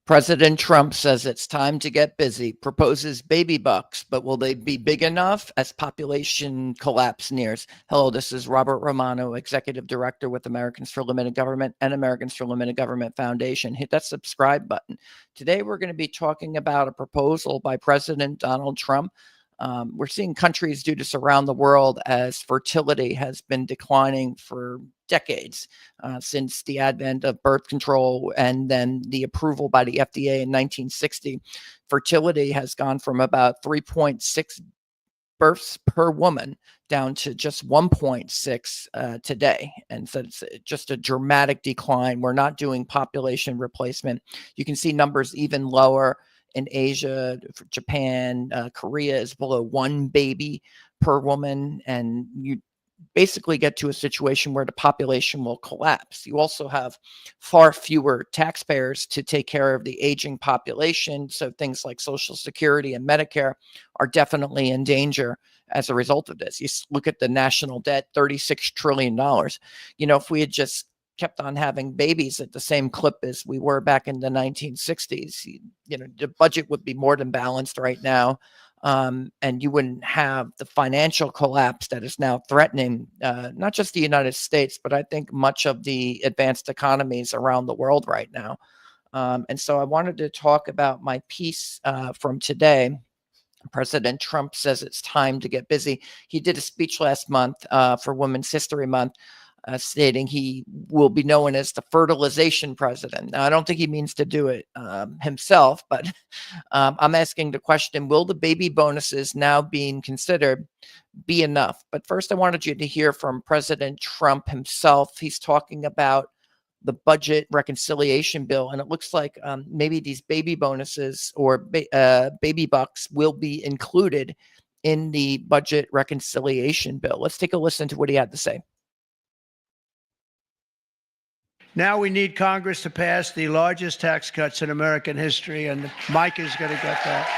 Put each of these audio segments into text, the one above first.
President Trump says it's time to get busy, proposes baby bucks, but will they be big enough as population collapse nears? Hello, this is Robert Romano, Executive Director with Americans for Limited Government and Americans for Limited Government Foundation. Hit that subscribe button. Today, we're going to be talking about a proposal by President Donald Trump. We're seeing countries do this around the world as fertility has been declining for decades since the advent of birth control and then the approval by the FDA in 1960. Fertility has gone from about 3.6 births per woman down to just 1.6 today. And so it's just a dramatic decline. We're not doing population replacement. You can see numbers even lower in Asia, Japan, Korea is below 1 baby per woman. And you basically get to a situation where the population will collapse. You also have far fewer taxpayers to take care of the aging population. So things like Social Security and Medicare are definitely in danger as a result of this. You look at the national debt, $36 trillion. You know, if we had just kept on having babies at the same clip as we were back in the 1960s, you know, the budget would be more than balanced right now. And you wouldn't have the financial collapse that is now threatening not just the United States, but I think much of the advanced economies around the world right now. And so I wanted to talk about my piece from today. President Trump says it's time to get busy. He did a speech last month for Women's History Month, stating he will be known as the fertilization president. Now, I don't think he means to do it himself, but I'm asking the question, will the baby bonuses now being considered be enough? But first, I wanted you to hear from President Trump himself. He's talking about the budget reconciliation bill, and it looks like maybe these baby bonuses or baby bucks will be included in the budget reconciliation bill. Let's take a listen to what he had to say. Now we need Congress to pass the largest tax cuts in American history, and Mike is going to get that.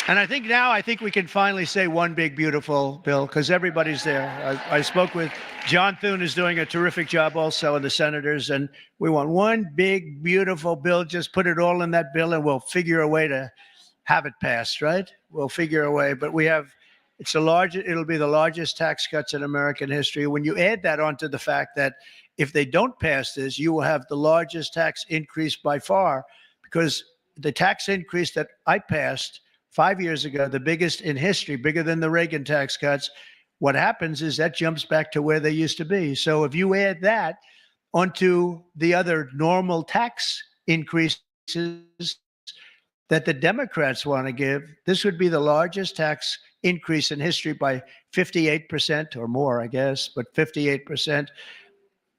And I think we can finally say one big, beautiful bill, because everybody's there. I spoke with John Thune, is doing a terrific job also, and the senators, and we want one big, beautiful bill. Just put it all in that bill, and we'll figure a way to have it passed, right? We'll figure a way. But we have, it'll be the largest tax cuts in American history. When you add that onto the fact that if they don't pass this, you will have the largest tax increase by far, because the tax increase that I passed 5 years ago, the biggest in history, bigger than the Reagan tax cuts, what happens is that jumps back to where they used to be. So if you add that onto the other normal tax increases that the Democrats want to give, this would be the largest tax increase in history by 58% or more, I guess, but 58%.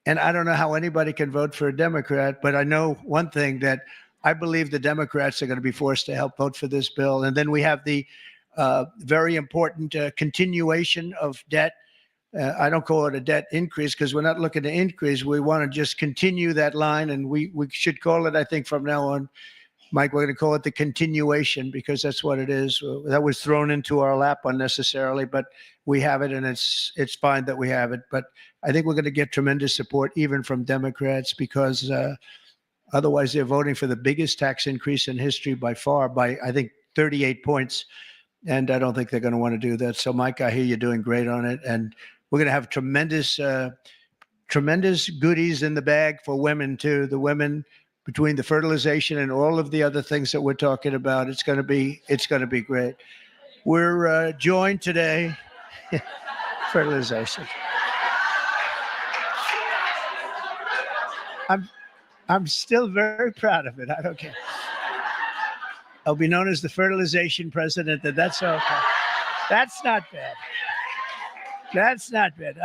And I don't know how anybody can vote for a Democrat, but I know one thing, that I believe the Democrats are going to be forced to help vote for this bill. And then we have the very important continuation of debt. I don't call it a debt increase, because we're not looking to increase. We want to just continue that line. And we should call it, I think from now on, Mike, we're going to call it the continuation, because that's what it is. That was thrown into our lap unnecessarily, but we have it, and it's fine that we have it. But I think we're going to get tremendous support even from Democrats, because otherwise they're voting for the biggest tax increase in history by far, by I think 38 points. And I don't think they're going to want to do that. So Mike, I hear you're doing great on it. And we're going to have tremendous goodies in the bag for women too. The women, between the fertilization and all of the other things that we're talking about, it's going to be great. We're joined today, fertilization. I'm still very proud of it. I don't care. I'll be known as the fertilization president. That's okay. That's not bad. That's not bad.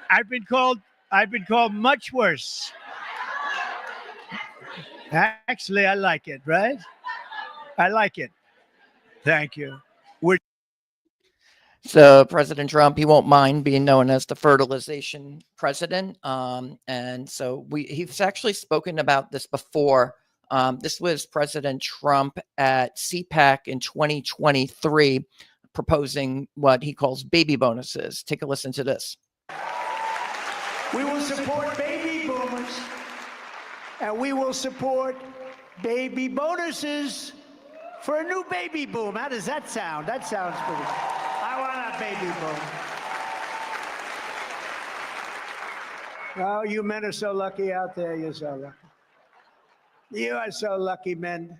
I've been called much worse. Actually, I like it, right? I like it. Thank you. So President Trump, he won't mind being known as the fertilization president. And so he's actually spoken about this before. This was President Trump at CPAC in 2023, proposing what he calls baby bonuses. Take a listen to this. We will support baby boomers and we will support baby bonuses for a new baby boom. How does that sound? That sounds pretty. I want a baby boom. Oh, you men are so lucky out there. You're so lucky. You are so lucky, men.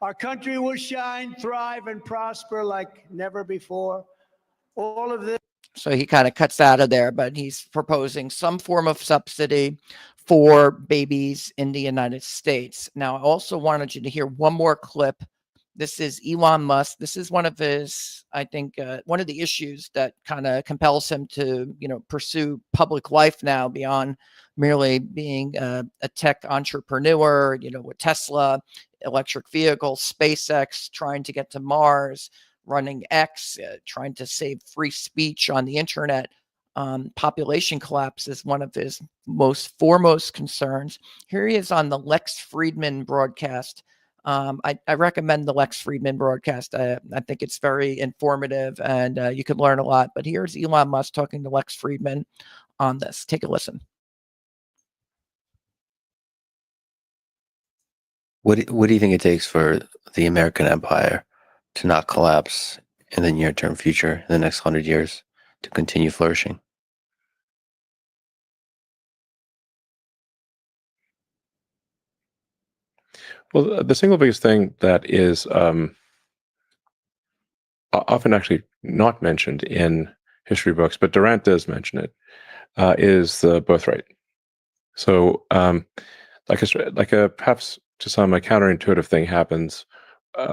Our country will shine, thrive, and prosper like never before. All of this. So he kind of cuts out of there, but he's proposing some form of subsidy for babies in the United States. Now, I also wanted you to hear one more clip. This is Elon Musk. This is one of his, I think, one of the issues that kind of compels him to, pursue public life now beyond merely being a tech entrepreneur, with Tesla, electric vehicles, SpaceX, trying to get to Mars, running X, trying to save free speech on the internet. Population collapse is one of his most foremost concerns. Here he is on the Lex Friedman broadcast. I recommend the Lex Friedman broadcast. I think it's very informative and you can learn a lot. But here's Elon Musk talking to Lex Friedman on this. Take a listen. What do you think it takes for the American empire to not collapse in the near-term future, in the next 100 years, to continue flourishing? Well, the single biggest thing that is often actually not mentioned in history books, but Durant does mention it, is the birth rate. So, perhaps to some a counterintuitive thing happens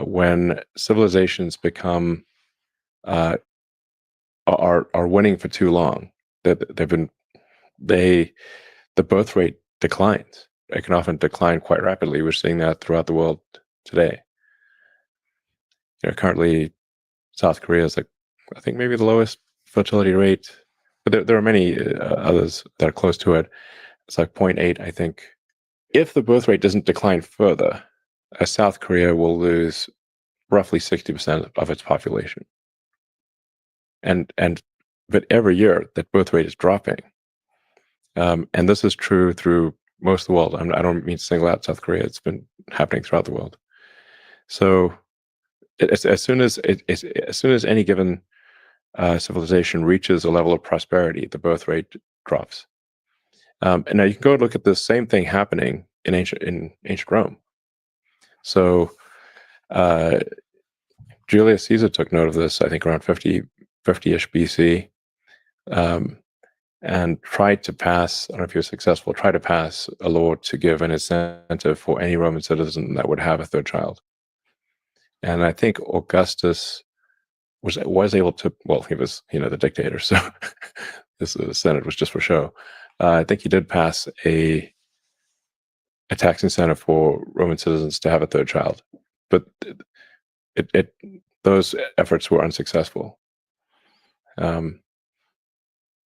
when civilizations become are winning for too long. That the birth rate declines. It can often decline quite rapidly. We're seeing that throughout the world today. Currently, South Korea is I think maybe the lowest fertility rate, but there are many others that are close to it. It's 0.8, I think. If the birth rate doesn't decline further, South Korea will lose roughly 60% of its population. But every year that birth rate is dropping, and this is true through most of the world. I don't mean to single out South Korea. It's been happening throughout the world. So as soon as any given civilization reaches a level of prosperity, the birth rate drops. And now you can go and look at the same thing happening in ancient Rome. So Julius Caesar took note of this, I think, around 50-ish BC, and tried to pass, I don't know if he was successful, tried to pass a law to give an incentive for any Roman citizen that would have a third child. And I think Augustus was able to, well, he was, the dictator, so this Senate was just for show. I think he did pass a tax incentive for Roman citizens to have a third child, but those efforts were unsuccessful.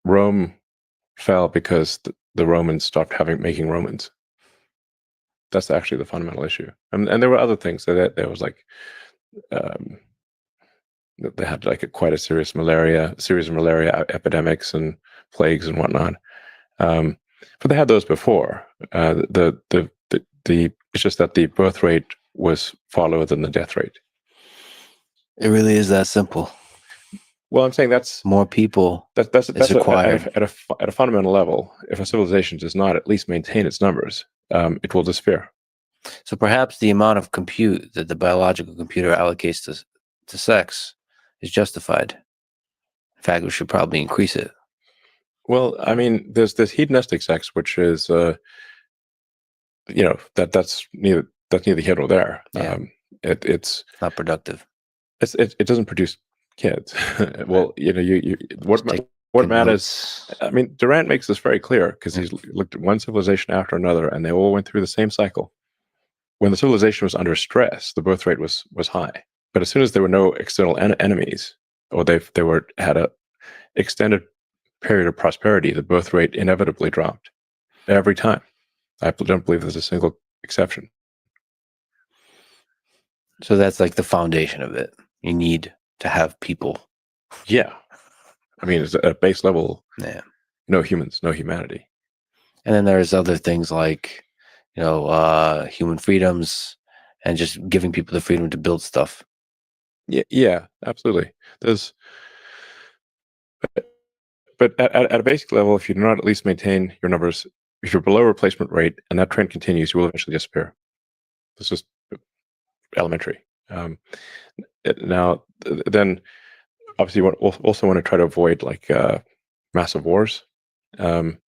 Rome fell because the Romans stopped making Romans. That's actually the fundamental issue. And there were other things. There was they had quite a series of malaria epidemics and plagues and whatnot. But they had those before. It's just that the birth rate was far lower than the death rate. It really is that simple. Well, I'm saying that's more people. That's required at a fundamental level. If a civilization does not at least maintain its numbers, it will disappear. So perhaps the amount of compute that the biological computer allocates to sex is justified. In fact, we should probably increase it. Well, I mean, there's this hedonistic sex, which is, that's neither here nor there. Yeah. It's not productive. It doesn't produce kids. Well, what matters? I mean, Durant makes this very clear because he's looked at one civilization after another, and they all went through the same cycle. When the civilization was under stress, the birth rate was high. But as soon as there were no external enemies, or they had a extended period of prosperity, the birth rate inevitably dropped every time. I don't believe there's a single exception. So that's the foundation of it. You need to have people. Yeah. I mean, it's at a base level. Yeah. No humans, no humanity. And then there's other things like, human freedoms, and just giving people the freedom to build stuff. Yeah, absolutely. But at a basic level, if you do not at least maintain your numbers, if you're below replacement rate and that trend continues, you will eventually disappear. This is elementary. Now, then, obviously, you also want to try to avoid like massive wars. If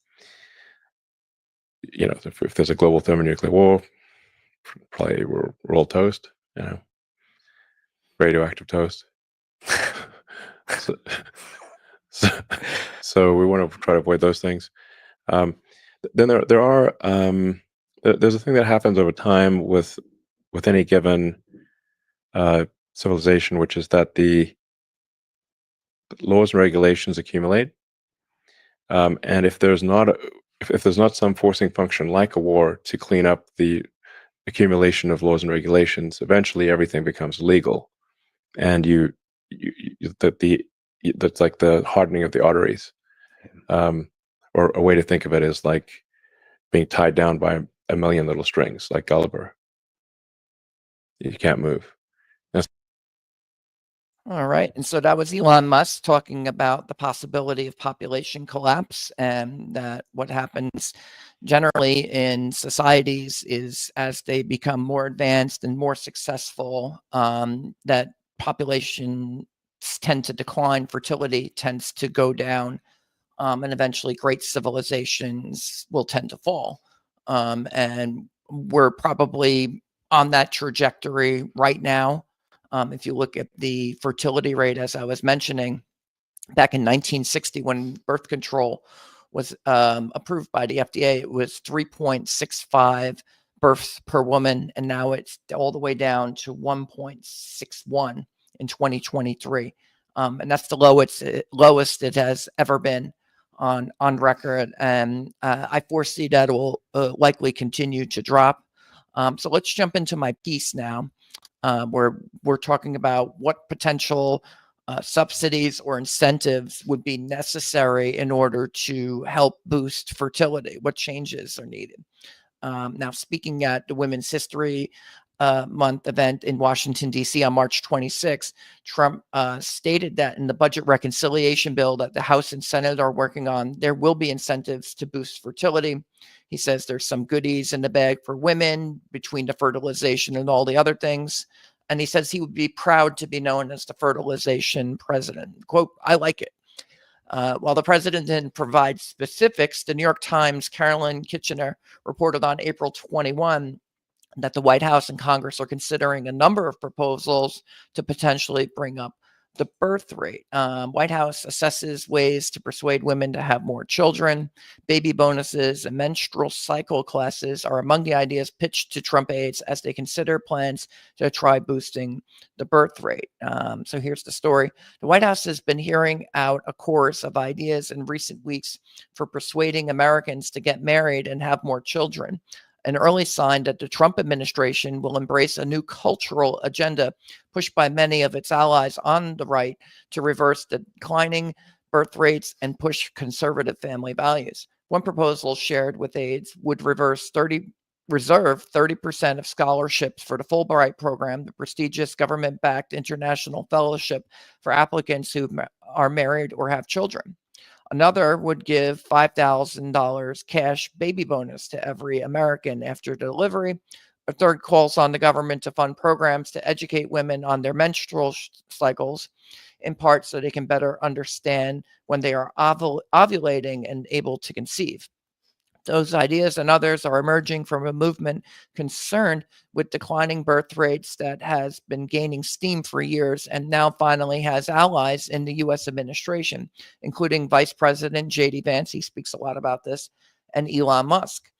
there's a global thermonuclear war, probably we're all toast. Radioactive toast. so we want to try to avoid those things. Then there are there's a thing that happens over time with any given civilization, which is that the laws and regulations accumulate, and if there's not some forcing function like a war to clean up the accumulation of laws and regulations, eventually everything becomes legal, and that's like the hardening of the arteries. Or a way to think of it is like being tied down by a million little strings, like Gulliver. You can't move. All right. And so that was Elon Musk talking about the possibility of population collapse, and that what happens generally in societies is as they become more advanced and more successful, that populations tend to decline, fertility tends to go down, and eventually great civilizations will tend to fall. And we're probably on that trajectory right now. If you look at the fertility rate, as I was mentioning, back in 1960, when birth control was approved by the FDA, it was 3.65 births per woman, and now it's all the way down to 1.61 in 2023. And that's the lowest it has ever been on record. And I foresee that will likely continue to drop. So let's jump into my piece now. Where we're talking about what potential subsidies or incentives would be necessary in order to help boost fertility. What changes are needed? Now, speaking at the Women's History Month event in Washington, D.C. on March 26, Trump stated that in the budget reconciliation bill that the House and Senate are working on, there will be incentives to boost fertility. He says there's some goodies in the bag for women between the fertilization and all the other things. And he says he would be proud to be known as the fertilization president. Quote, I like it. While the president didn't provide specifics, the New York Times' Carolyn Kitchener reported on April 21 that the White House and Congress are considering a number of proposals to potentially bring up the birth rate. White House assesses ways to persuade women to have more children. Baby bonuses and menstrual cycle classes are among the ideas pitched to Trump aides as they consider plans to try boosting the birth rate. So here's the story. The White House has been hearing out a chorus of ideas in recent weeks for persuading Americans to get married and have more children. An early sign that the Trump administration will embrace a new cultural agenda pushed by many of its allies on the right to reverse the declining birth rates and push conservative family values. One proposal shared with aides would reserve 30% of scholarships for the Fulbright program, the prestigious government-backed international fellowship for applicants who are married or have children. Another would give $5,000 cash baby bonus to every American after delivery. A third calls on the government to fund programs to educate women on their menstrual cycles, in part so they can better understand when they are ovulating and able to conceive. Those ideas and others are emerging from a movement concerned with declining birth rates that has been gaining steam for years and now finally has allies in the U.S. administration, including Vice President J.D. Vance, he speaks a lot about this, and Elon Musk.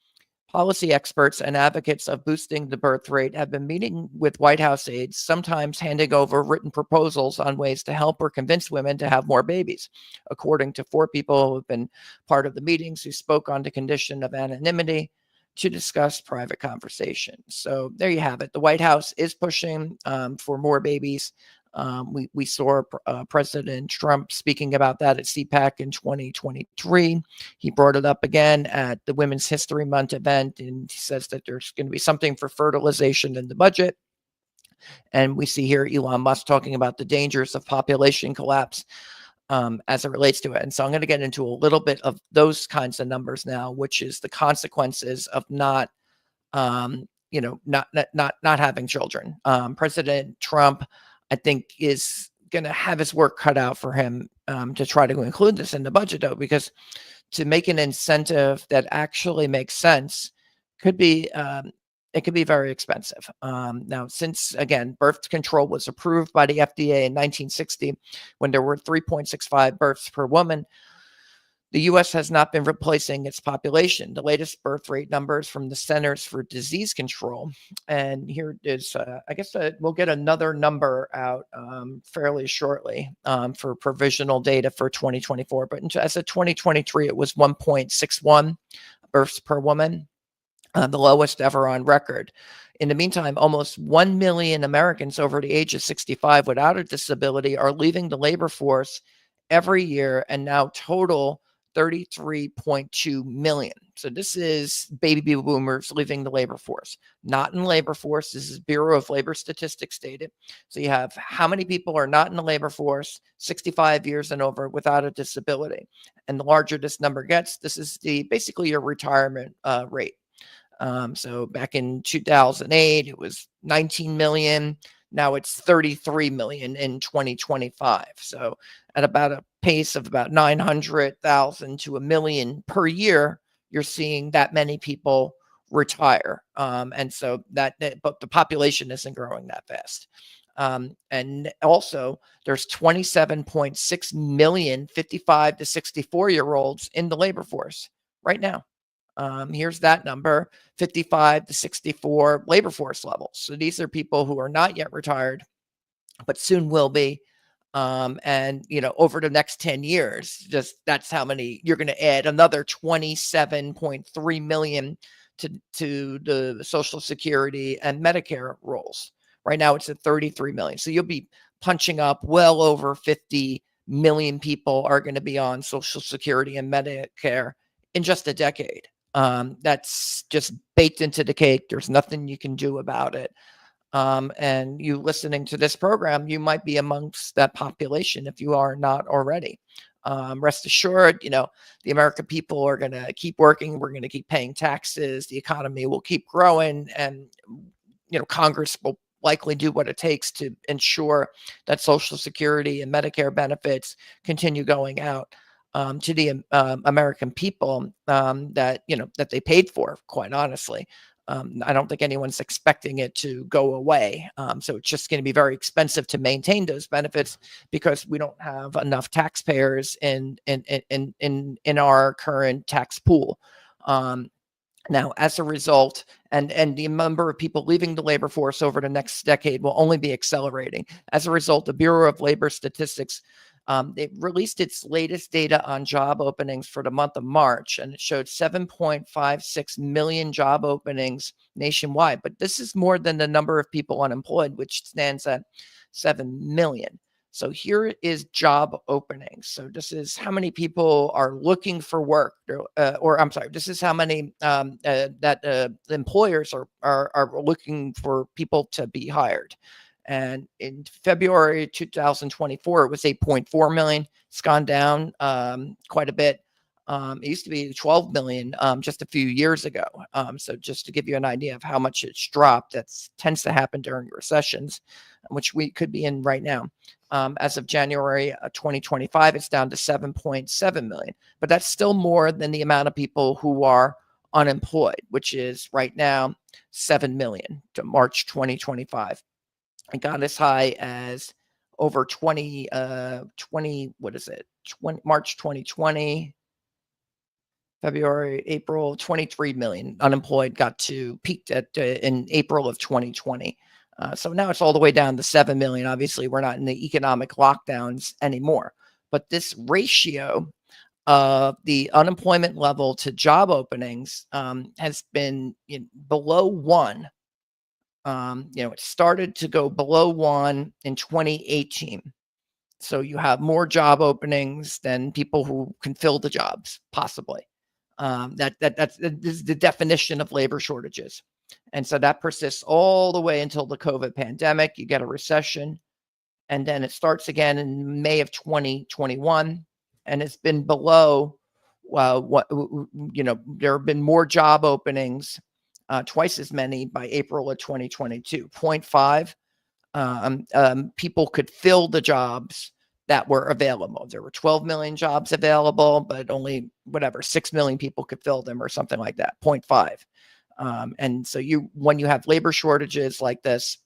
Policy experts and advocates of boosting the birth rate have been meeting with White House aides, sometimes handing over written proposals on ways to help or convince women to have more babies, according to 4 people who have been part of the meetings who spoke on the condition of anonymity to discuss private conversations. So there you have it. The White House is pushing for more babies. We saw President Trump speaking about that at CPAC in 2023. He brought it up again at the Women's History Month event, and he says that there's going to be something for fertilization in the budget. And we see here Elon Musk talking about the dangers of population collapse as it relates to it. And so I'm going to get into a little bit of those kinds of numbers now, which is the consequences of not having children. President Trump, I think, is going to have his work cut out for him to try to include this in the budget, though, because to make an incentive that actually makes sense could be it could be very expensive. Now, since, again, birth control was approved by the FDA in 1960, when there were 3.65 births per woman, the U.S. has not been replacing its population. The latest birth rate numbers from the Centers for Disease Control, and here is, I guess we'll get another number out fairly shortly for provisional data for 2024. But as of 2023, it was 1.61 births per woman. The lowest ever on record. In the meantime, almost 1 million Americans over the age of 65 without a disability are leaving the labor force every year, and now total 33.2 million. So this is baby boomers leaving the labor force. Not in labor force. This is Bureau of Labor Statistics data. So you have how many people are not in the labor force, 65 years and over, without a disability. And the larger this number gets, this is basically your retirement rate. So back in 2008, it was 19 million. Now it's 33 million in 2025. So at about a pace of about 900,000 to a million per year, you're seeing that many people retire. And so but the population isn't growing that fast. And also there's 27.6 million 55 to 64-year-olds in the labor force right now. Here's that number, 55 to 64 labor force levels. So these are people who are not yet retired, but soon will be. And, over the next 10 years, just that's how many you're going to add another 27.3 million to the Social Security and Medicare rolls. Right now it's at 33 million. So you'll be punching up well over 50 million people are going to be on Social Security and Medicare in just a decade. That's just baked into the cake. There's nothing you can do about it. And you listening to this program, you might be amongst that population if you are not already. Rest assured, the American people are going to keep working. We're going to keep paying taxes. The economy will keep growing, and Congress will likely do what it takes to ensure that Social Security and Medicare benefits continue going out to the American people that they paid for, quite honestly. I don't think anyone's expecting it to go away. So it's just going to be very expensive to maintain those benefits because we don't have enough taxpayers in our current tax pool. Now, as a result, and the number of people leaving the labor force over the next decade will only be accelerating. As a result, the Bureau of Labor Statistics it released its latest data on job openings for the month of March, and it showed 7.56 million job openings nationwide. But this is more than the number of people unemployed, which stands at 7 million. So here is job openings. So this is how many people are looking for work, or I'm sorry, this is how many that employers are looking for people to be hired. And in February 2024, it was 8.4 million. It's gone down quite a bit. It used to be 12 million just a few years ago. So just to give you an idea of how much it's dropped, that tends to happen during recessions, which we could be in right now. As of January 2025, it's down to 7.7 million. But that's still more than the amount of people who are unemployed, which is right now 7 million to March 2025. It got as high as over 20, March 2020, February, April, 23 million unemployed peaked at in April of 2020. So now it's all the way down to 7 million. Obviously, we're not in the economic lockdowns anymore. But this ratio of the unemployment level to job openings has been below 1 It started to go below 1 in 2018. So you have more job openings than people who can fill the jobs, possibly. That's the definition of labor shortages. And so that persists all the way until the COVID pandemic. You get a recession, and then it starts again in May of 2021, and it's been below there have been more job openings, twice as many by April of 2022. 0.5 people could fill the jobs that were available. There were 12 million jobs available, but only 6 million people could fill them, or something like that. 0.5. And so when you have labor shortages like this,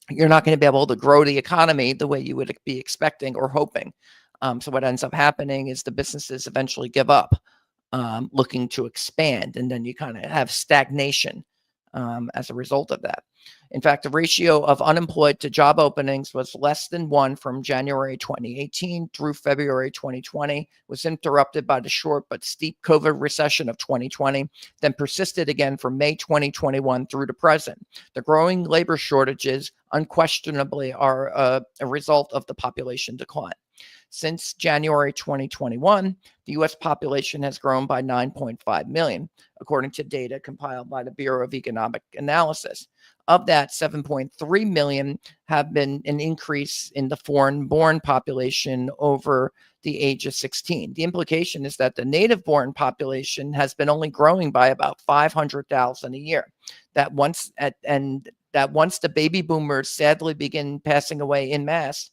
you're not going to be able to grow the economy the way you would be expecting or hoping. So what ends up happening is the businesses eventually give up looking to expand, and then you kind of have stagnation as a result of that. In fact, the ratio of unemployed to job openings was less than 1 from January 2018 through February 2020, was interrupted by the short but steep COVID recession of 2020, then persisted again from May 2021 through the present. The growing labor shortages unquestionably are a result of the population decline. Since January 2021, the U.S. population has grown by 9.5 million, according to data compiled by the Bureau of Economic Analysis. Of that, 7.3 million have been an increase in the foreign-born population over the age of 16. The implication is that the native-born population has been only growing by about 500,000 a year. That once the baby boomers sadly begin passing away en masse,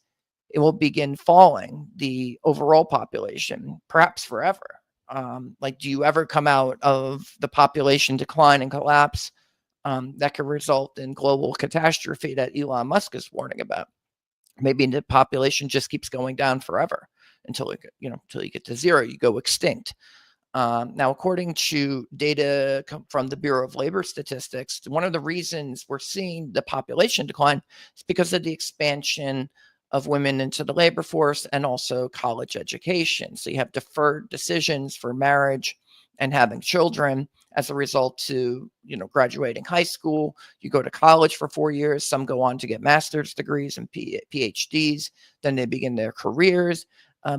it will begin falling the overall population, perhaps forever. Do you ever come out of the population decline and collapse that could result in global catastrophe that Elon Musk is warning about? Maybe the population just keeps going down forever until you get to zero, you go extinct. Now, according to data from the Bureau of Labor Statistics, one of the reasons we're seeing the population decline is because of the expansion of women into the labor force and also college education. So you have deferred decisions for marriage and having children as a result to, graduating high school. You go to college for 4 years. Some go on to get master's degrees and PhDs. Then they begin their careers.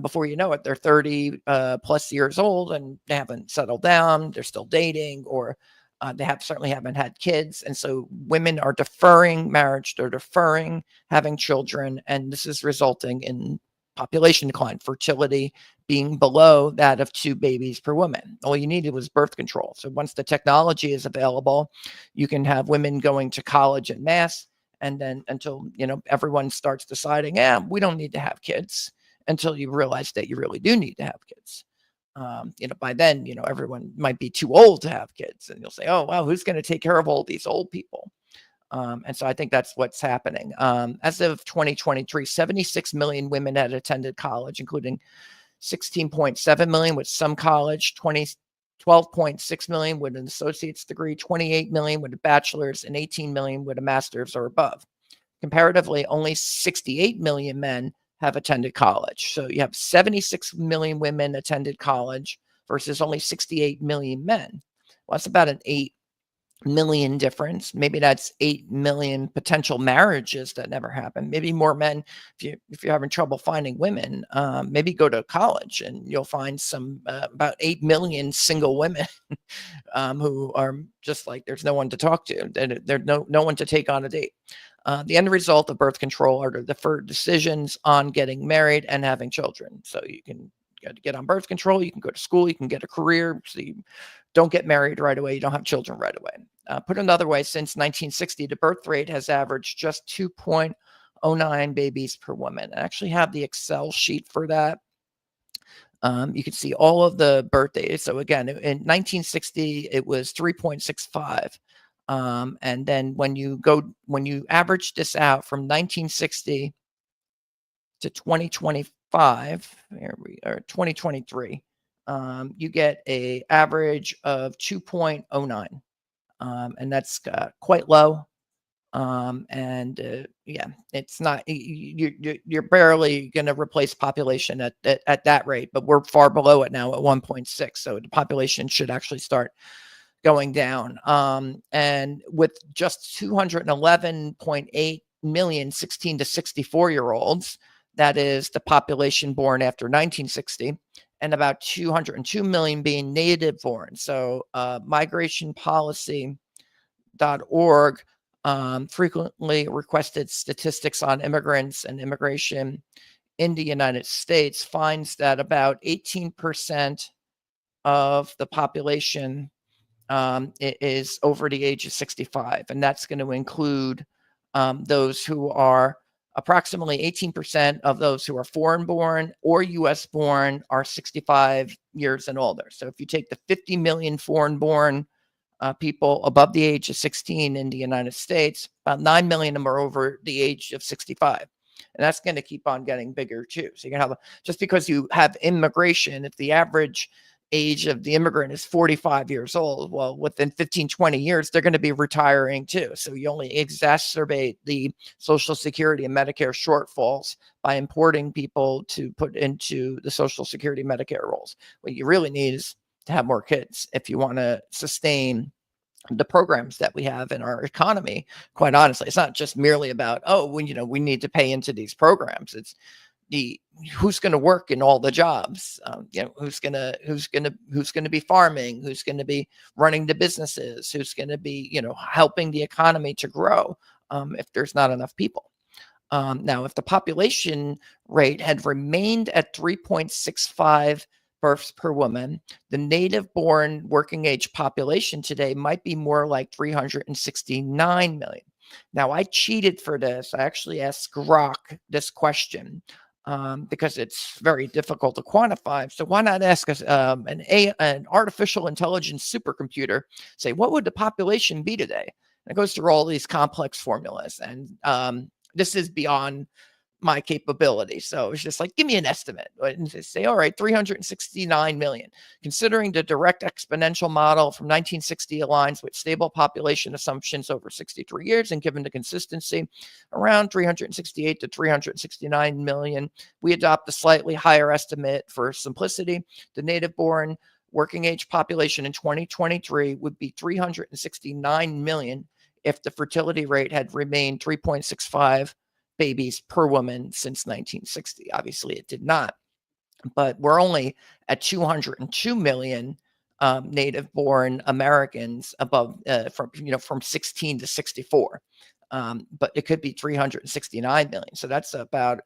Before you know it, they're 30 plus years old and they haven't settled down. They're still dating, or they certainly haven't had kids. And so women are deferring marriage, they're deferring having children, and this is resulting in population decline, fertility being below that of 2 babies per woman. All you needed was birth control. So once the technology is available, you can have women going to college en masse, and then until everyone starts deciding, we don't need to have kids, until you realize that you really do need to have kids. By then, everyone might be too old to have kids, and you'll say, oh, wow, who's going to take care of all these old people? And so I think that's what's happening. As of 2023, 76 million women had attended college, including 16.7 million with some college, 12.6 million with an associate's degree, 28 million with a bachelor's, and 18 million with a master's or above. Comparatively, only 68 million men have attended college. So you have 76 million women attended college versus only 68 million men. Well, that's about an 8 million difference. Maybe that's 8 million potential marriages that never happen. Maybe more men, if you're having trouble finding women, maybe go to college and you'll find some about 8 million single women who are just like, there's no one to talk to. There's no one to take on a date. The end result of birth control are the deferred decisions on getting married and having children. So you can get on birth control, you can go to school, you can get a career. So you don't get married right away, you don't have children right away. Put another way, since 1960, the birth rate has averaged just 2.09 babies per woman. I actually have the Excel sheet for that. You can see all of the birth dates. So again, in 1960, it was 3.65. And then when you average this out from 1960 to 2025, here we are, 2023, you get a average of 2.09, and that's quite low. Yeah, it's not, you're barely going to replace population at that rate, but we're far below it now at 1.6. So the population should actually start going down. And with just 211.8 million 16 to 64-year-olds, that is the population born after 1960, and about 202 million being native born. So migrationpolicy.org frequently requested statistics on immigrants and immigration in the United States finds that about 18% of the population is over the age of 65, and that's going to include those who are approximately 18% of those who are foreign born or US born are 65 years and older. So if you take the 50 million foreign born people above the age of 16 in the United States, about 9 million of them are over the age of 65. And that's going to keep on getting bigger too. So you're going to have, just because you have immigration, if the average age of the immigrant is 45 years old, well, within 15, 20 years, they're going to be retiring too. So you only exacerbate the Social Security and Medicare shortfalls by importing people to put into the Social Security Medicare rolls. What you really need is to have more kids if you want to sustain the programs that we have in our economy. Quite honestly, it's not just merely about, oh, we need to pay into these programs. It's who's going to work in all the jobs, who's going to be farming, who's going to be running the businesses, who's going to be helping the economy to grow if there's not enough people. Now, if the population rate had remained at 3.65 births per woman, the native-born working age population today might be more like 369 million. Now, I cheated for this. I actually asked Grok this question because it's very difficult to quantify. So why not ask us an artificial intelligence supercomputer, say, what would the population be today? And it goes through all these complex formulas. And this is beyond my capability. So it's just like, give me an estimate. And they say, all right, 369 million. Considering the direct exponential model from 1960 aligns with stable population assumptions over 63 years, and given the consistency around 368 to 369 million, we adopt a slightly higher estimate for simplicity. The native-born working age population in 2023 would be 369 million if the fertility rate had remained 3.65 babies per woman since 1960. Obviously, it did not, but we're only at 202 million native-born Americans above from 16 to 64. But it could be 369 million. So that's about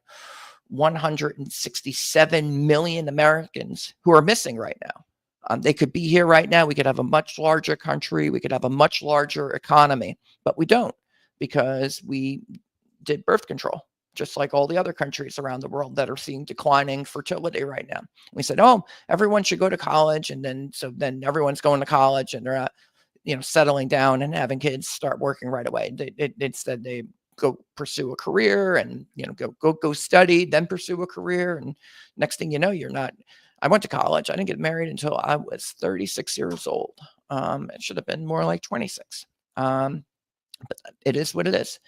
167 million Americans who are missing right now. They could be here right now. We could have a much larger country. We could have a much larger economy, but we don't, because we did birth control, just like all the other countries around the world that are seeing declining fertility right now. We said, oh, everyone should go to college. And then everyone's going to college and they're not, settling down and having kids start working right away. Instead, they go pursue a career and, go study, then pursue a career. And next thing you know, you're not. I went to college. I didn't get married until I was 36 years old. It should have been more like 26. But it is what it is.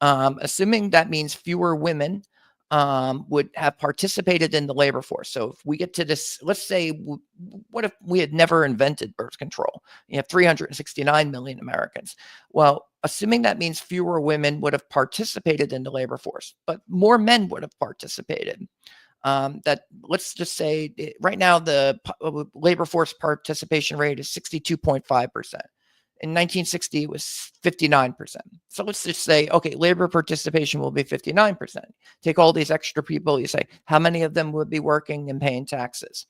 Assuming that means fewer women would have participated in the labor force. So if we get to this, let's say, what if we had never invented birth control? You have 369 million Americans. Well, assuming that means fewer women would have participated in the labor force, but more men would have participated. That let's just say right now the labor force participation rate is 62.5%. In 1960, it was 59%. So let's just say, okay, labor participation will be 59%. Take all these extra people, you say, how many of them would be working and paying taxes?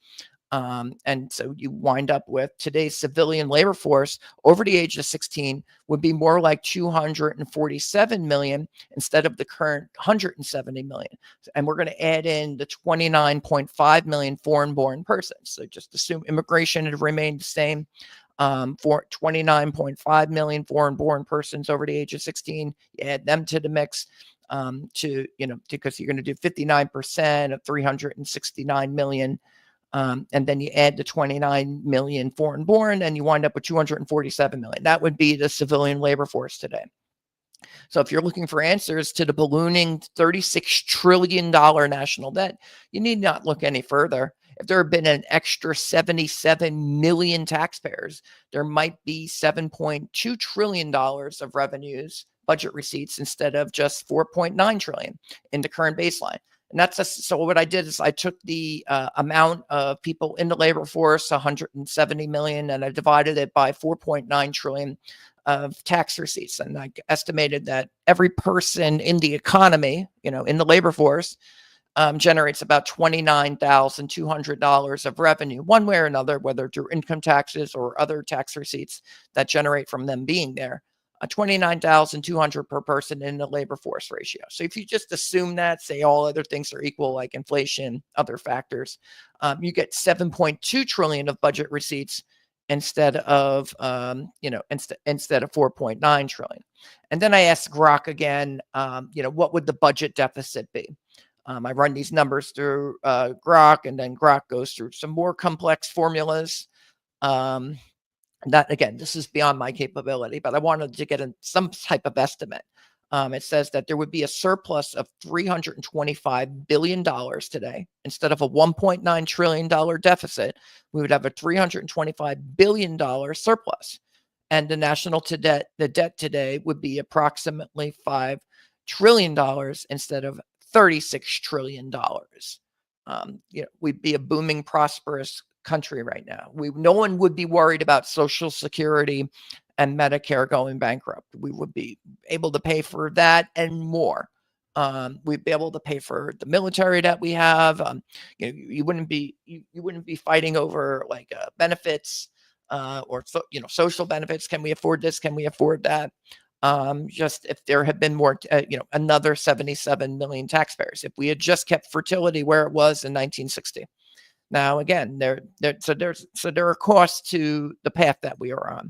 And so you wind up with today's civilian labor force over the age of 16 would be more like 247 million instead of the current 170 million. And we're going to add in the 29.5 million foreign-born persons. So just assume immigration had remained the same. For 29.5 million foreign-born persons over the age of 16, you add them to the mix because you're going to do 59% of 369 million. And then you add the 29 million foreign-born, and you wind up with 247 million. That would be the civilian labor force today. So if you're looking for answers to the ballooning $36 trillion national debt, you need not look any further. if there had been an extra 77 million taxpayers, there might be $7.2 trillion of revenues, budget receipts, instead of just 4.9 trillion in the current baseline. And so what I did is I took the amount of people in the labor force, 170 million, and I divided it by 4.9 trillion of tax receipts. And I estimated that every person in the economy, in the labor force, generates about $29,200 of revenue, one way or another, whether through income taxes or other tax receipts that generate from them being there. 29,200 per person in the labor force ratio. So if you just assume that, say all other things are equal, like inflation, other factors, you get 7.2 trillion of budget receipts instead of instead of 4.9 trillion. And then I asked Grok again, what would the budget deficit be? I run these numbers through Grok, and then Grok goes through some more complex formulas. That, again, this is beyond my capability, but I wanted to get some type of estimate. It says that there would be a surplus of $325 billion today. Instead of a $1.9 trillion deficit, we would have a $325 billion surplus. And the the debt today would be approximately $5 trillion instead of $36 trillion. We'd be a booming, prosperous country right now. No one would be worried about Social Security and Medicare going bankrupt. We would be able to pay for that and more. We'd be able to pay for the military that we have. You wouldn't be fighting over like benefits or social benefits. Can we afford this? Can we afford that? Just if there had been more, another 77 million taxpayers. If we had just kept fertility where it was in 1960. Now, again, there are costs to the path that we are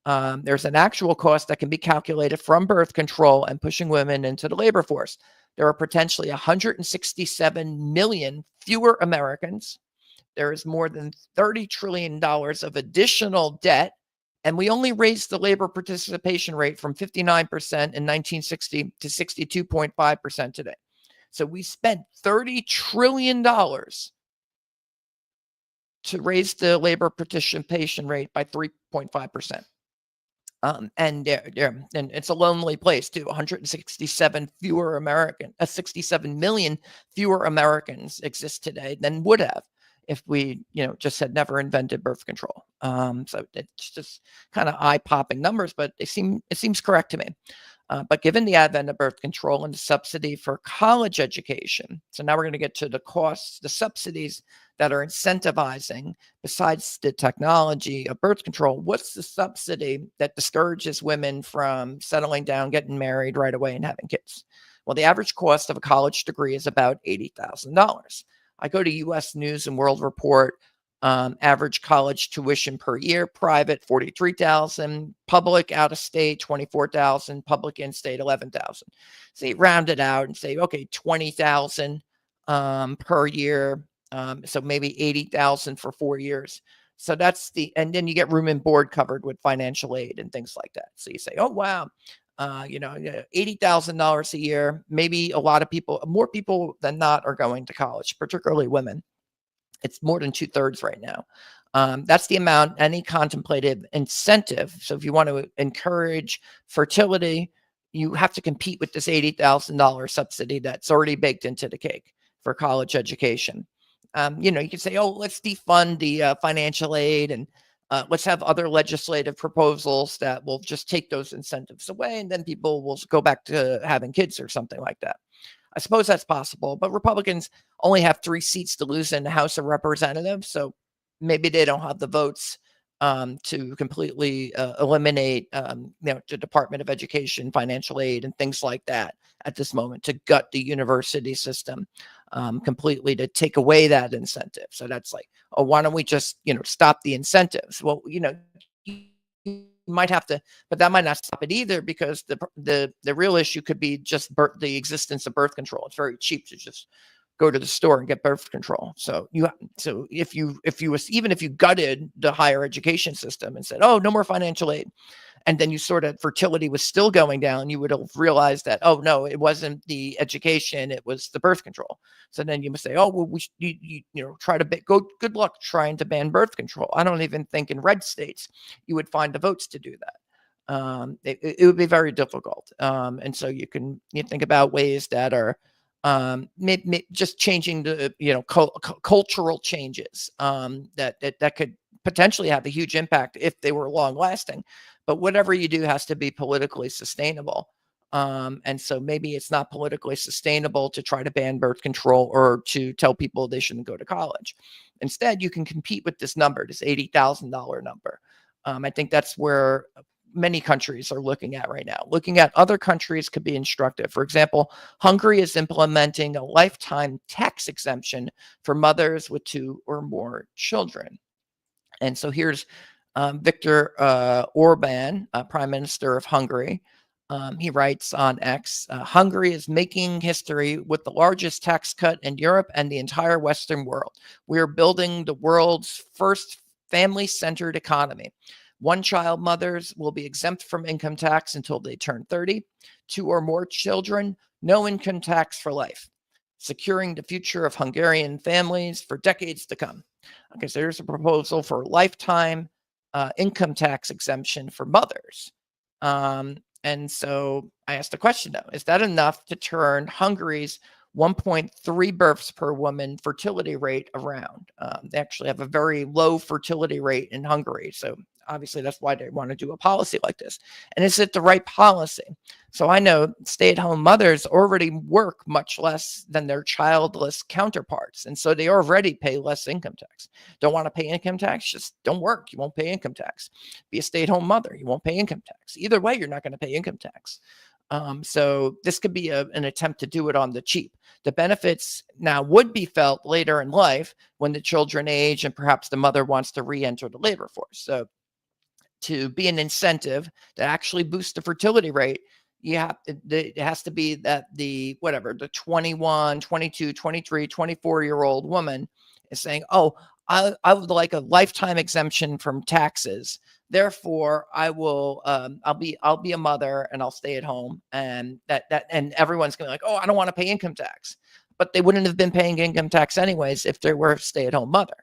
on. There's an actual cost that can be calculated from birth control and pushing women into the labor force. There are potentially 167 million fewer Americans. There is more than $30 trillion of additional debt, and we only raised the labor participation rate from 59% in 1960 to 62.5% today. So we spent $30 trillion to raise the labor participation rate by 3.5%. And it's a lonely place too. 67 million fewer Americans exist today than would have if we, just had never invented birth control. So it's just kind of eye-popping numbers, but it seems correct to me. But given the advent of birth control and the subsidy for college education, so now we're going to get to the costs, the subsidies that are incentivizing, besides the technology of birth control, what's the subsidy that discourages women from settling down, getting married right away, and having kids? Well, the average cost of a college degree is about $80,000. I go to U.S. News and World Report. Average college tuition per year, private $43,000, public out of state $24,000, public in state $11,000. So you round it out and say, okay, $20,000 per year. So maybe $80,000 for 4 years. So and then you get room and board covered with financial aid and things like that. So you say, oh wow, $80,000 a year. Maybe more people than not are going to college, particularly women. It's more than 2/3 right now. That's the amount, any contemplated incentive. So if you want to encourage fertility, you have to compete with this $80,000 subsidy that's already baked into the cake for college education. You can say, oh, let's defund the financial aid and let's have other legislative proposals that will just take those incentives away, and then people will go back to having kids or something like that. I suppose that's possible, but Republicans only have 3 seats to lose in the House of Representatives, so maybe they don't have the votes to completely eliminate, the Department of Education, financial aid, and things like that at this moment, to gut the university system completely, to take away that incentive. So that's like, oh, why don't we just, stop the incentives? Well, you might have to, but that might not stop it either, because the real issue could be just the existence of birth control. It's very cheap to just go to the store and get birth control. So if you even if you gutted the higher education system and said, oh, no more financial aid, and then you sort of fertility was still going down, you would have realized that, oh no, it wasn't the education, it was the birth control. So then you must say, oh well, try to go, good luck trying to ban birth control. I don't even think in red states you would find the votes to do that. It would be very difficult. And so you think about ways that are just changing the cultural changes that could potentially have a huge impact if they were long lasting. But whatever you do has to be politically sustainable. And so maybe it's not politically sustainable to try to ban birth control or to tell people they shouldn't go to college. Instead, you can compete with this number, this $80,000 number. I think that's where many countries are looking at right now. Looking at other countries could be instructive. For example, Hungary is implementing a lifetime tax exemption for mothers with 2 or more children. And so here's Viktor Orban, Prime Minister of Hungary. He writes on X, Hungary is making history with the largest tax cut in Europe and the entire Western world. We are building the world's first family-centered economy. One-child mothers will be exempt from income tax until they turn 30. 2 or more children, no income tax for life. Securing the future of Hungarian families for decades to come. Okay, so here's a proposal for lifetime income tax exemption for mothers. And so I asked the question, though, is that enough to turn Hungary's 1.3 births per woman fertility rate around? They actually have a very low fertility rate in Hungary. So obviously that's why they want to do a policy like this. And is it the right policy? So I know stay-at-home mothers already work much less than their childless counterparts. And so they already pay less income tax. Don't want to pay income tax? Just don't work. You won't pay income tax. Be a stay-at-home mother. You won't pay income tax. Either way, you're not going to pay income tax. So this could be an attempt to do it on the cheap. The benefits now would be felt later in life when the children age and perhaps the mother wants to re-enter the labor force. So to be an incentive to actually boost the fertility rate, it has to be that the 21, 22, 23, 24-year-old woman is saying, oh, I would like a lifetime exemption from taxes. Therefore, I'll be a mother and I'll stay at home. And and everyone's going to be like, oh, I don't want to pay income tax. But they wouldn't have been paying income tax anyways if they were a stay-at-home mother.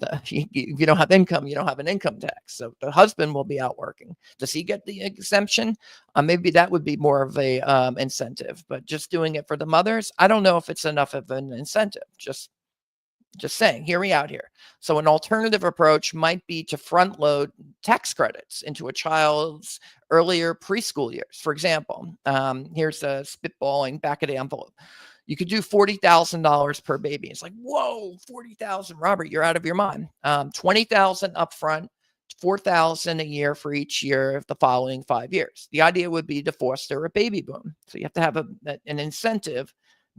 If you don't have income, you don't have an income tax. So the husband will be out working. Does he get the exemption? Maybe that would be more of a incentive. But just doing it for the mothers, I don't know if it's enough of an incentive. Just saying, hear me out here. So an alternative approach might be to front load tax credits into a child's earlier preschool years. For example, here's a spitballing back of the envelope. You could do $40,000 per baby. It's like, whoa, 40,000, Robert, you're out of your mind. 20,000 upfront, 4,000 a year for each year of the following 5 years. The idea would be to foster a baby boom. So you have to have an incentive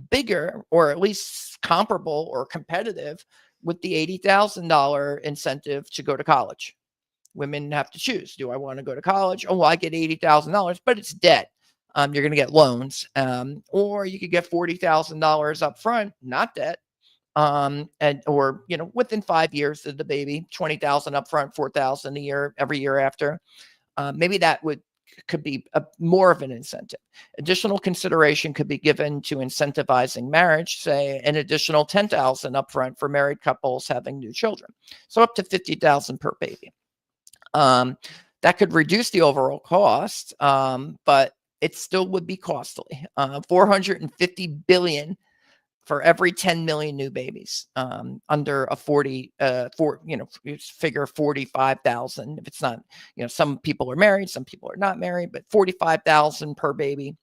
bigger, or at least comparable or competitive with the $80,000 incentive to go to college. Women have to choose. Do I want to go to college? Oh, well, I get $80,000, but it's debt. You're going to get loans, or you could get $40,000 up front, not debt, or within 5 years of the baby, 20,000 up front, 4,000 a year every year after. Maybe that could be more of an incentive. Additional consideration could be given to incentivizing marriage, say an additional 10,000 upfront for married couples having new children, so up to 50,000 per baby. That could reduce the overall cost, but it still would be costly. 450 billion for every 10 million new babies, under a figure 45,000. If it's not, some people are married, some people are not married, but 45,000 per baby.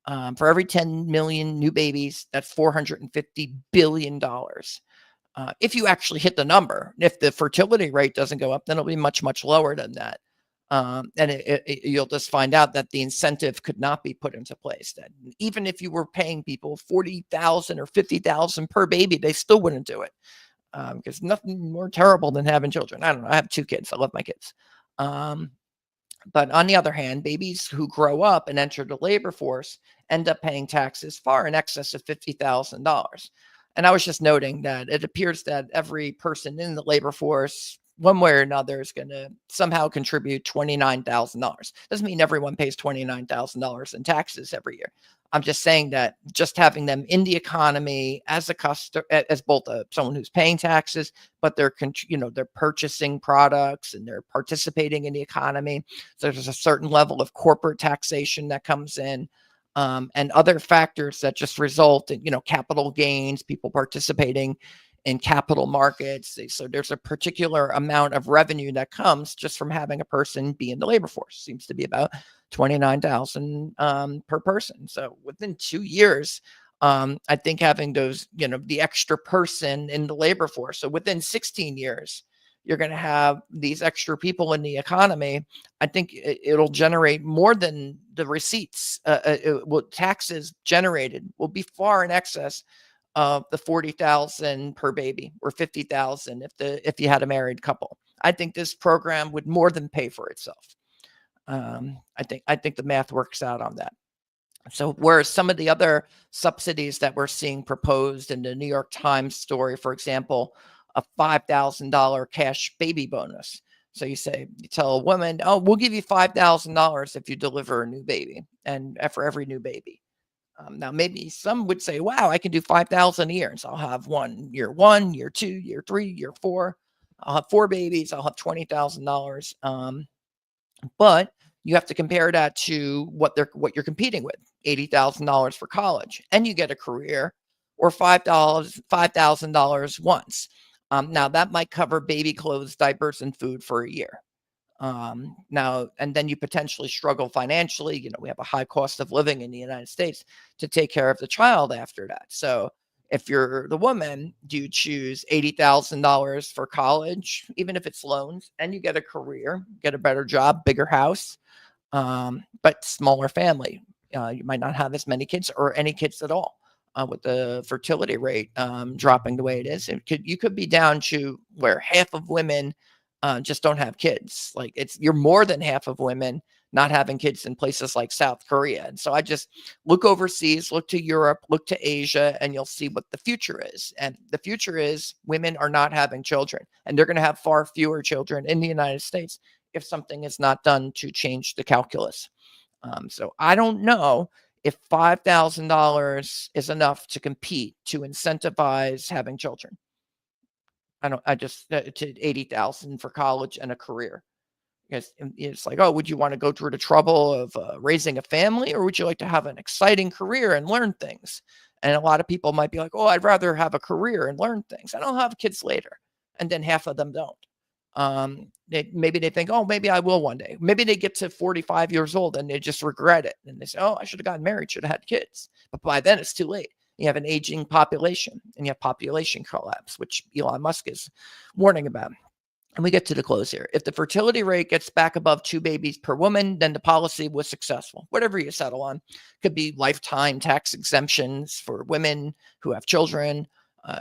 For every 10 million new babies, that's $450 billion. If you actually hit the number, if the fertility rate doesn't go up, then it'll be much, much lower than that. And you'll just find out that the incentive could not be put into place. That even if you were paying people 40,000 or 50,000 per baby, they still wouldn't do it, because nothing more terrible than having children. I don't know. I have 2 kids. I love my kids. But on the other hand, babies who grow up and enter the labor force end up paying taxes far in excess of $50,000. And I was just noting that it appears that every person in the labor force one way or another is going to somehow contribute $29,000. Doesn't mean everyone pays $29,000 in taxes every year. I'm just saying that just having them in the economy as a customer, as both someone who's paying taxes, but they're they're purchasing products and they're participating in the economy. So there's a certain level of corporate taxation that comes in, and other factors that just result in capital gains, people participating in capital markets. So there's a particular amount of revenue that comes just from having a person be in the labor force. Seems to be about 29,000 per person. So within 2 years, I think having those, the extra person in the labor force. So within 16 years, you're going to have these extra people in the economy. I think it'll generate more than the receipts. Taxes generated will be far in excess of the 40,000 per baby or 50,000 if you had a married couple. I think this program would more than pay for itself. I think the math works out on that. So whereas some of the other subsidies that we're seeing proposed in the New York Times story, for example, a $5,000 cash baby bonus. So you tell a woman, oh, we'll give you $5,000 if you deliver a new baby, and for every new baby. Now, maybe some would say, wow, I can do 5,000 a year. And so I'll have year 1, year 2, year 3, year 4. I'll have 4 babies. I'll have $20,000. But you have to compare that to what you're competing with, $80,000 for college, and you get a career, or $5,000 once. Now that might cover baby clothes, diapers, and food for a year. Now, and then you potentially struggle financially. We have a high cost of living in the United States to take care of the child after that. So if you're the woman, do you choose $80,000 for college, even if it's loans, and you get a career, get a better job, bigger house, but smaller family? You might not have as many kids or any kids at all. With the fertility rate dropping the way it is, you could be down to where half of women just don't have kids. Like you're more than half of women not having kids in places like South Korea. And so I just look overseas, look to Europe, look to Asia, and you'll see what the future is. And the future is women are not having children, and they're going to have far fewer children in the United States if something is not done to change the calculus. So I don't know if $5,000 is enough to compete to incentivize having children. To 80,000 for college and a career. Because it's like, oh, would you want to go through the trouble of raising a family, or would you like to have an exciting career and learn things? And a lot of people might be like, oh, I'd rather have a career and learn things. I don't have kids later. And then half of them don't. Maybe they think, oh, maybe I will one day. Maybe they get to 45 years old and they just regret it. And they say, oh, I should have gotten married, should have had kids. But by then it's too late. You have an aging population, and you have population collapse, which Elon Musk is warning about. And we get to the close here. If the fertility rate gets back above 2 babies per woman, then the policy was successful. Whatever you settle on, could be lifetime tax exemptions for women who have children.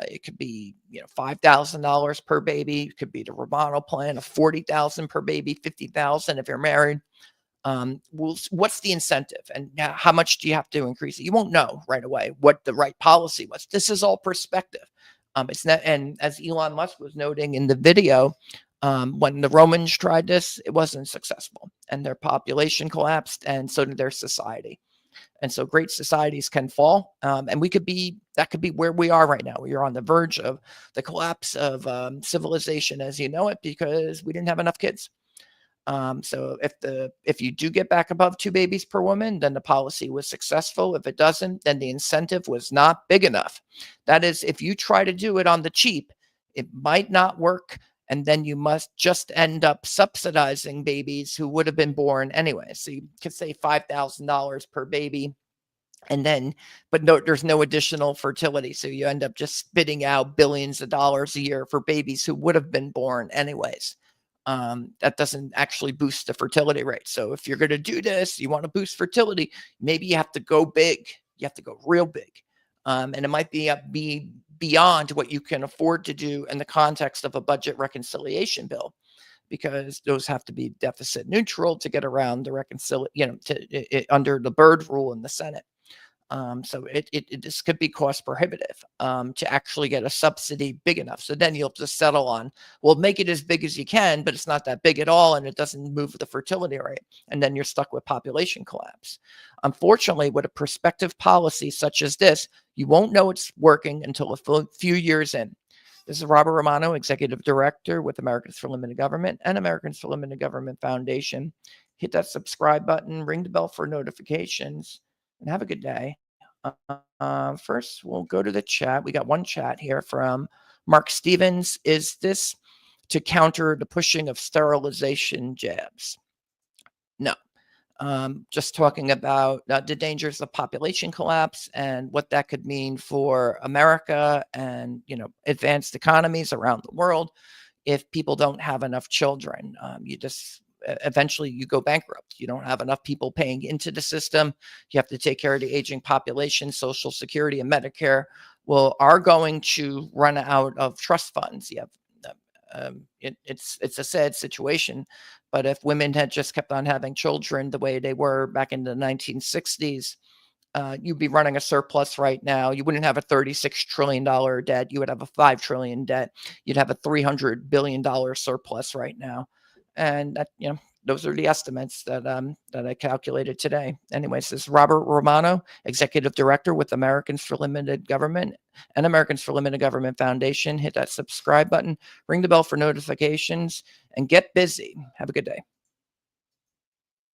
It could be $5,000 per baby. It could be the Romano plan of $40,000 per baby, $50,000 if you're married. What's the incentive, and how much do you have to increase it? You won't know right away what the right policy was. This is all perspective. It's not, and as Elon Musk was noting in the video, when the Romans tried this, it wasn't successful, and their population collapsed, and so did their society. And so great societies can fall, and that could be where we are right now. We are on the verge of the collapse of civilization as you know it, because we didn't have enough kids. So if you do get back above 2 babies per woman, then the policy was successful. If it doesn't, then the incentive was not big enough. That is, if you try to do it on the cheap, it might not work. And then you must just end up subsidizing babies who would have been born anyway. So you could say $5,000 per baby. But there's no additional fertility. So you end up just spitting out billions of dollars a year for babies who would have been born anyways. That doesn't actually boost the fertility rate. So if you're going to do this, you want to boost fertility, maybe you have to go big. You have to go real big. And it might be beyond what you can afford to do in the context of a budget reconciliation bill, because those have to be deficit neutral to get around the under the Byrd rule in the Senate. So this could be cost prohibitive to actually get a subsidy big enough. So then you'll just settle on, well, make it as big as you can, but it's not that big at all, and it doesn't move the fertility rate. And then you're stuck with population collapse. Unfortunately, with a prospective policy such as this, you won't know it's working until a few years in. This is Robert Romano, Executive Director with Americans for Limited Government and Americans for Limited Government Foundation. Hit that subscribe button, ring the bell for notifications, and have a good day. First, we'll go to the chat. We got one chat here from Mark Stevens. Is this to counter the pushing of sterilization jabs? No. Just talking about the dangers of population collapse and what that could mean for America and, advanced economies around the world. If people don't have enough children, eventually you go bankrupt. You don't have enough people paying into the system. You have to take care of the aging population. Social Security and Medicare are going to run out of trust funds. You have it's a sad situation, but if women had just kept on having children the way they were back in the 1960s, you'd be running a surplus right now. You wouldn't have a $36 trillion debt. You would have a $5 trillion debt. You'd have a $300 billion surplus right now. And that, those are the estimates that I calculated today. Anyways, this is Robert Romano, Executive Director with Americans for Limited Government and Americans for Limited Government Foundation. Hit that subscribe button, ring the bell for notifications, and get busy. Have a good day.